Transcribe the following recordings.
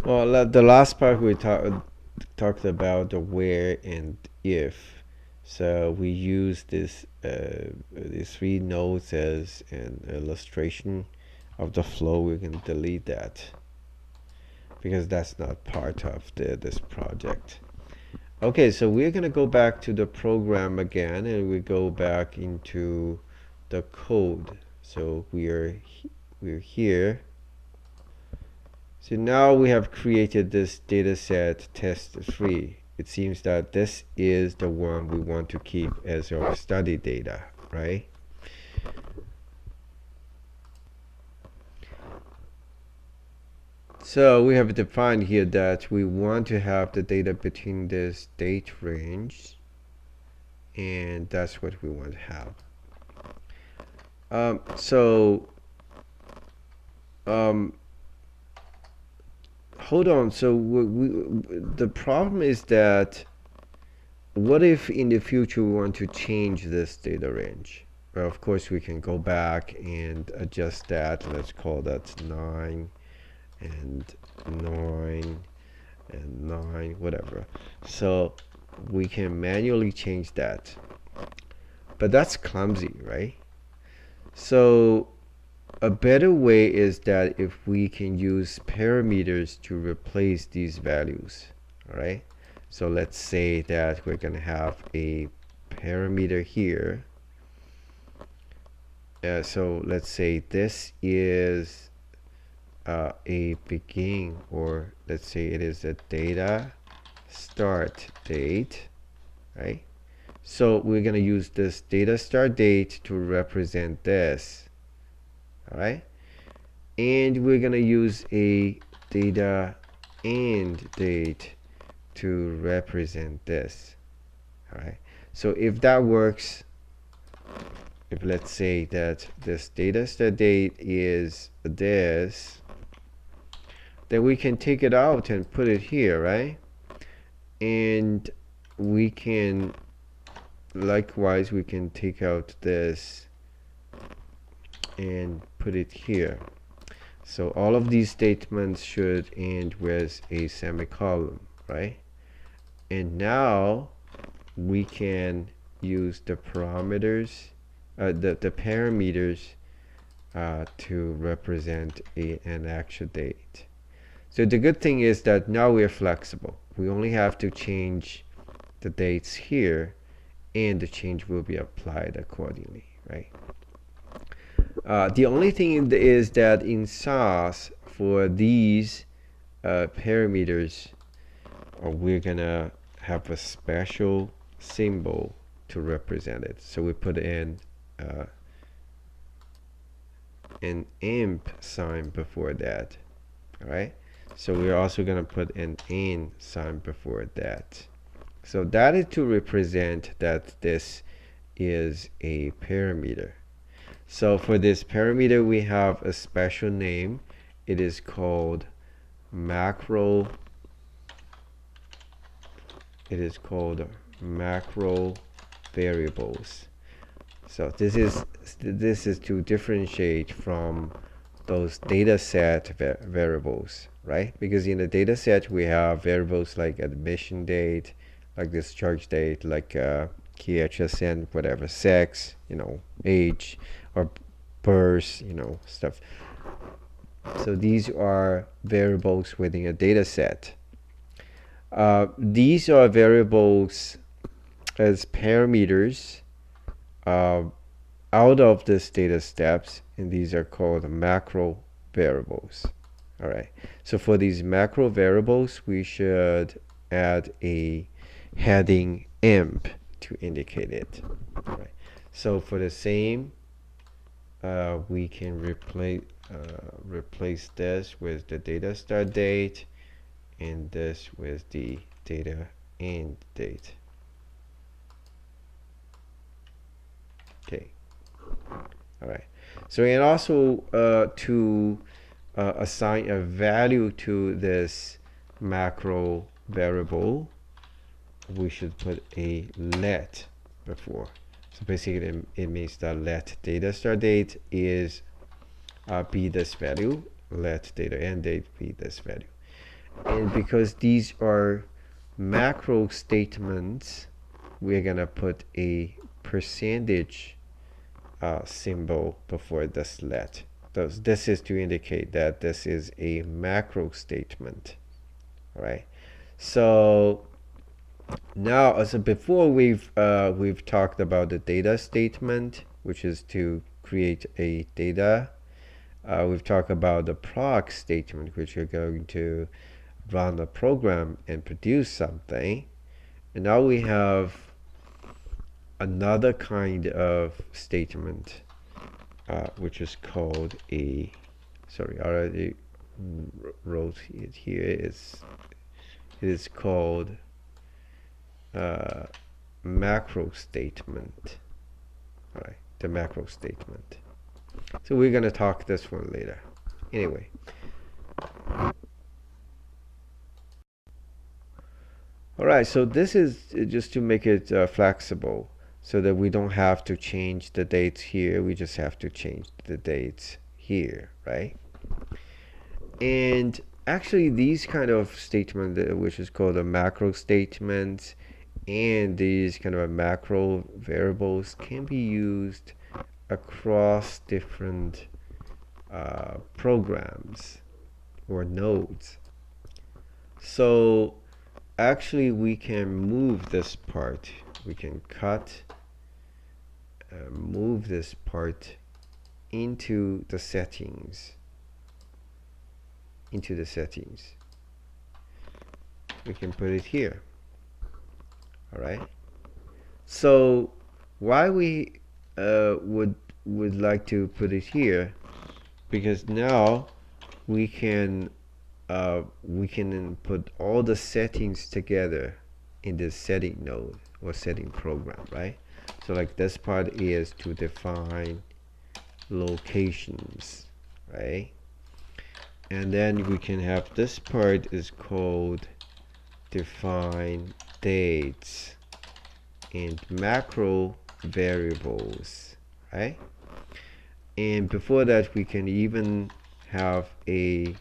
Well, the last part we talked about the where and if. So we use these three nodes as an illustration of the flow. We can delete that because that's not part of this project. Okay, so we're gonna go back to the program again, and we go back into the code. So we're here. So now we have created this dataset test3. It seems that this is the one we want to keep as our study data, right? So we have defined here that we want to have the data between this date range, and that's what we want to have. Hold on. So the problem is that what if in the future we want to change this data range? Well, of course we can go back and adjust that. Let's call that 9 and 9 and 9, whatever. So we can manually change that. But that's clumsy, right? So a better way is that if we can use parameters to replace these values, all right? So let's say that we're going to have a parameter here. So let's say this is a begin, or let's say it is a data start date, right? So we're going to use this data start date to represent this, all right? And we're going to use a data end date to represent this, all right? So if that works, if let's say that this data start date is this, then we can take it out and put it here, right? And we can likewise we can take out this and put it here. So all of these statements should end with a semicolon, right? And now we can use the parameters, the parameters to represent an actual date. So the good thing is that now we're flexible. We only have to change the dates here, and the change will be applied accordingly, right? The only thing is that in SAS, for these parameters, we're gonna have a special symbol to represent it. So we put in an amp sign before that, all right? So we're also gonna put an and sign before that. So that is to represent that this is a parameter. So for this parameter, we have a special name. It is called macro. It is called macro variables. So this is to differentiate from those data set variables, right? Because in the data set we have variables like admission date, like discharge date, like KHSN, whatever, sex, age, or birth, stuff. So these are variables within a data set. These are variables as parameters out of this data steps, and these are called macro variables. All right. So for these macro variables, we should add a heading amp to indicate it. All right. So for the same, we can replace this with the data start date, and this with the data end date. Okay. All right. So and also to assign a value to this macro variable, we should put a let before. So basically it means that let data start date is be this value, let data end date be this value. And because these are macro statements, we're gonna put a percentage symbol before this let. This is to indicate that this is a macro statement. All right. So now, as before, we've talked about the data statement, which is to create a data. We've talked about the proc statement, which you're going to run a program and produce something. And now we have another kind of statement, which is called a, sorry, I already wrote it here. It is called macro statement. All right, the macro statement. So we're going to talk this one later. Anyway. All right, so this is just to make it flexible so that we don't have to change the dates here. We just have to change the dates here, right? And actually these kind of statement, which is called a macro statements, and these kind of macro variables can be used across different programs or nodes. So actually we can move this part. We can cut, move this part into the settings. We can put it here. All right. So why we would like to put it here? Because now we can put all the settings together in this setting node or setting program, right? So like this part is to define locations, right? And then we can have this part is called define dates and macro variables, right? And before that we can even have a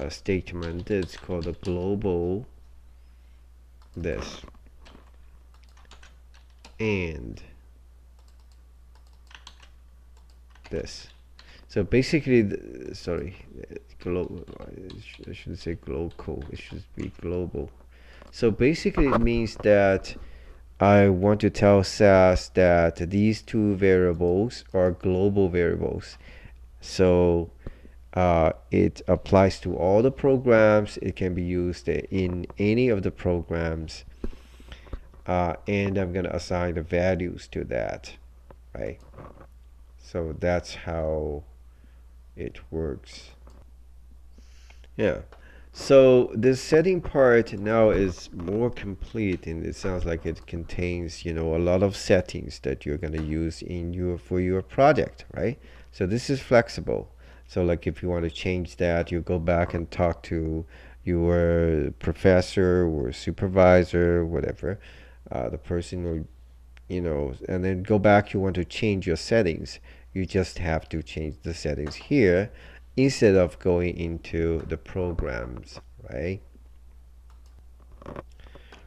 statement that's called a global this and this. So basically, sorry, global. I shouldn't say local. It should be global. So basically, it means that I want to tell SAS that these two variables are global variables. So it applies to all the programs. It can be used in any of the programs. And I'm going to assign the values to that, right? So that's how it works. Yeah. So this setting part now is more complete, and it sounds like it contains, a lot of settings that you're going to use in for your project, right? So this is flexible. So like if you want to change that, you go back and talk to your professor or supervisor, whatever, the person, or and then go back. You want to change your settings. You just have to change the settings here instead of going into the programs, right?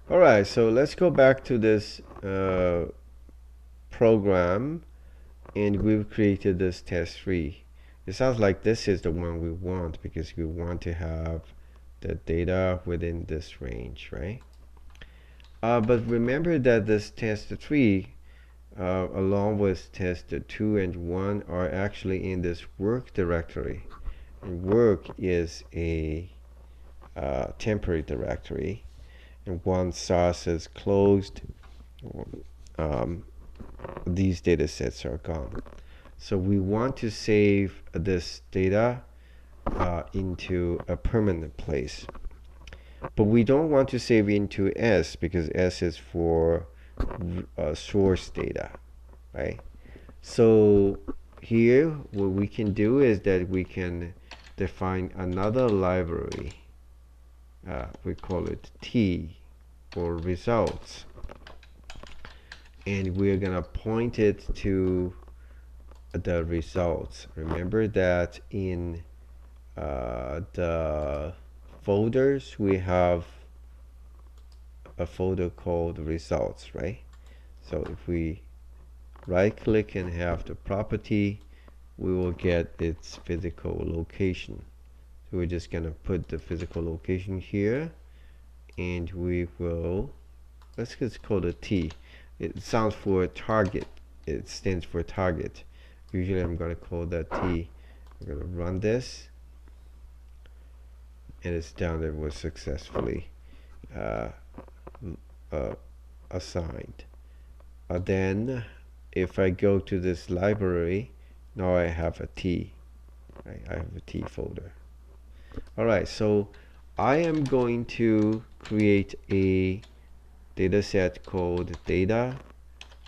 All right, so let's go back to this program, and we've created this test 3. It sounds like this is the one we want because we want to have the data within this range, right? But remember that this test 3 along with test 2 and 1 are actually in this work directory. And work is a temporary directory, and once SAS is closed, these data sets are gone. So we want to save this data into a permanent place. But we don't want to save into S because S is for source data, right? So here what we can do is that we can define another library. We call it T for results, and we're gonna point it to the results. Remember that in the folders, we have a folder called results, right? So if we right click and have the property, we will get its physical location. So we're just gonna put the physical location here, and we will, let's just call it T. It sounds for target. It stands for target. Usually I'm gonna call that T. I'm gonna run this, and it's down there, was successfully uh, assigned. Then if I go to this library, now I have a T, right? I have a T folder. Alright, so I am going to create a data set called data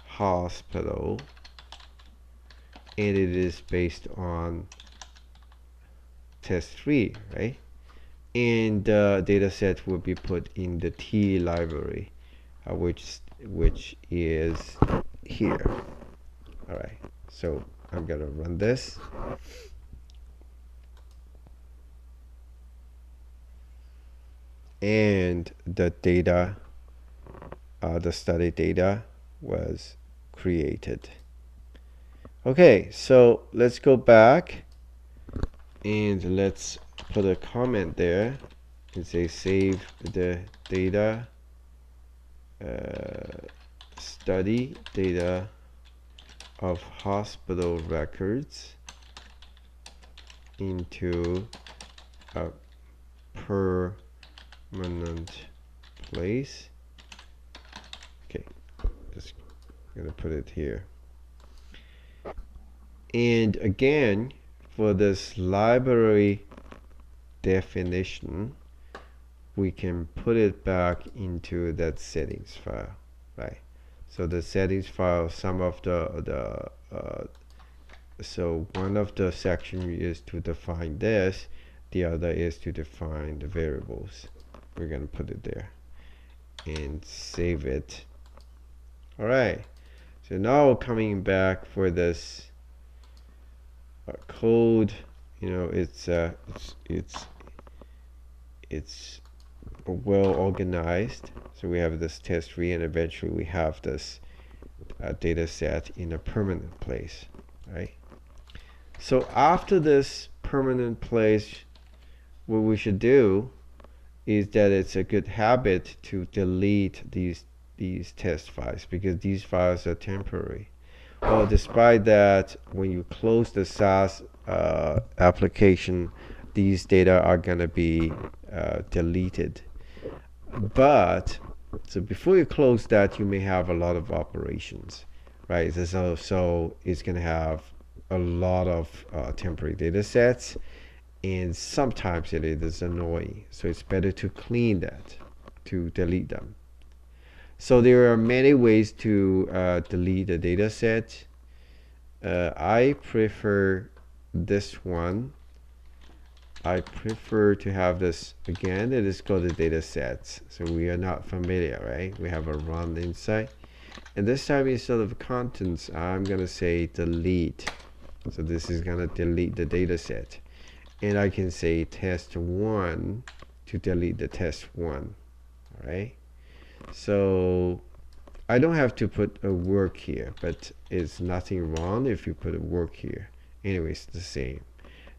hospital, and it is based on test 3, right? And the data set will be put in the T library, which is here. Alright, so I'm gonna run this. And the data, the study data was created. Okay, so let's go back and let's put a comment there and say save the data, study data of hospital records into a permanent place. Okay, just gonna put it here. And again, for this library definition, we can put it back into that settings file, right? So the settings file, some of so one of the sections is to define this, the other is to define the variables. We're gonna put it there and save it. All right, so now coming back for this code, you know, it's well organized. So we have this test tree, and eventually we have this data set in a permanent place, right? So after this permanent place, what we should do is that it's a good habit to delete these test files, because these files are temporary. Well, despite that, when you close the SAS application, these data are going to be deleted. But so before you close that, you may have a lot of operations, right? So it's going to have a lot of temporary data sets, and sometimes it is annoying. So it's better to clean that, to delete them. So there are many ways to delete a data set. I prefer this one. I prefer to have this, again, it is called the data sets. So we are not familiar, right? We have a run inside. And this time, instead of contents, I'm going to say delete. So this is going to delete the data set. And I can say test1 to delete the test1. All right. So I don't have to put a work here, but it's nothing wrong if you put a work here. Anyway, it's the same.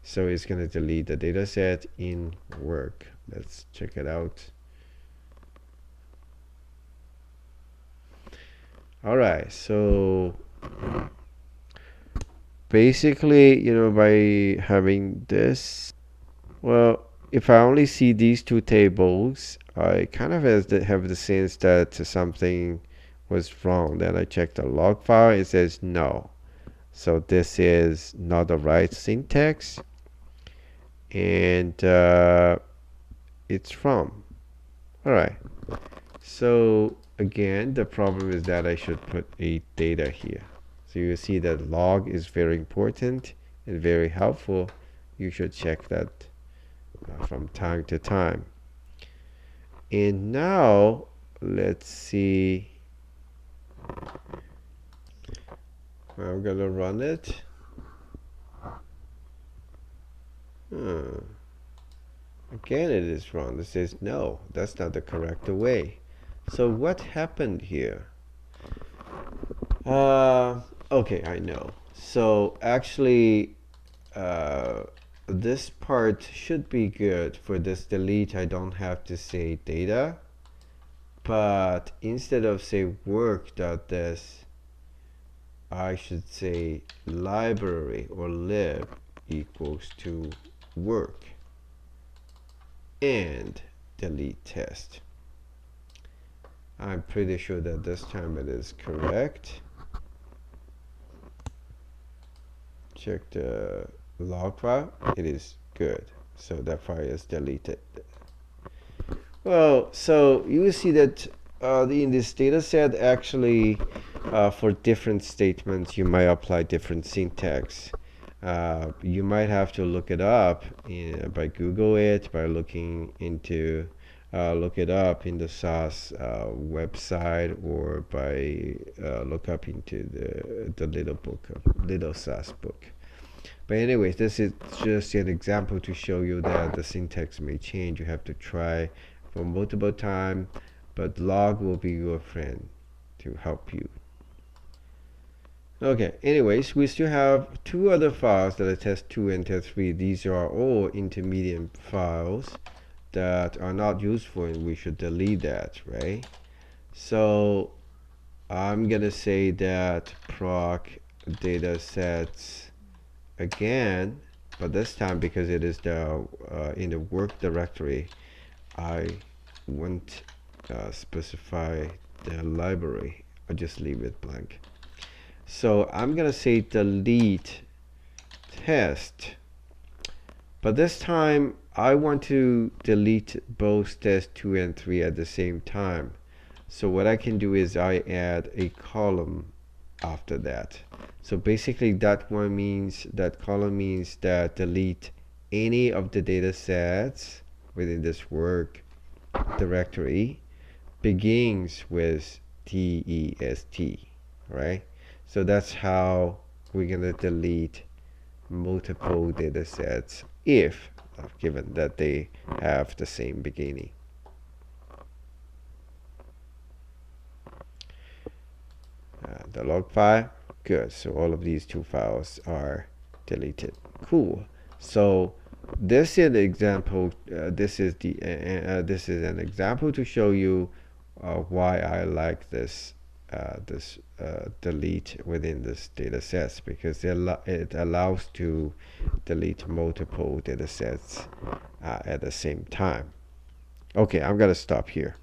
So it's going to delete the data set in work. Let's check it out. All right, so basically, you know, by having this, well, if I only see these two tables, I kind of have the sense that something was wrong. Then I check the log file, it says no. So this is not the right syntax, and it's wrong. All right. So again, the problem is that I should put a data here. So you see that log is very important and very helpful. You should check that from time to time. And now let's see. I'm gonna run it. Again, it is wrong. It says no, that's not the correct way. So what happened here? Okay, I know. So actually, uh, this part should be good. For this delete, I don't have to say data, but instead of say work.this, I should say library or lib equals to work and delete test. I'm pretty sure that this time it is correct. Check the log file. It is good. So that file is deleted. Well, so you will see that in this data set, actually, for different statements, you might apply different syntax. You might have to look it up by Google it, by looking into look it up in the SAS website, or by look up into the little SAS book. But anyways, this is just an example to show you that the syntax may change. You have to try for multiple times, but log will be your friend to help you. Okay, anyways, we still have two other files that are test2 and test3. These are all intermediate files that are not useful, and we should delete that, right? So I'm gonna say that proc datasets again, but this time, because it is the in the work directory, I won't specify the library. I'll just leave it blank. So I'm gonna say delete test, but this time I want to delete both test 2 and 3 at the same time. So what I can do is I add a column after that. So basically that column means that delete any of the data sets within this work directory begins with test, right? So that's how we're gonna delete multiple data sets if given that they have the same beginning. The log file, good. So all of these two files are deleted. Cool. So this is an example. This is an example to show you why I like this delete within this data sets, because it allows to delete multiple data sets at the same time. Okay, I'm gonna stop here.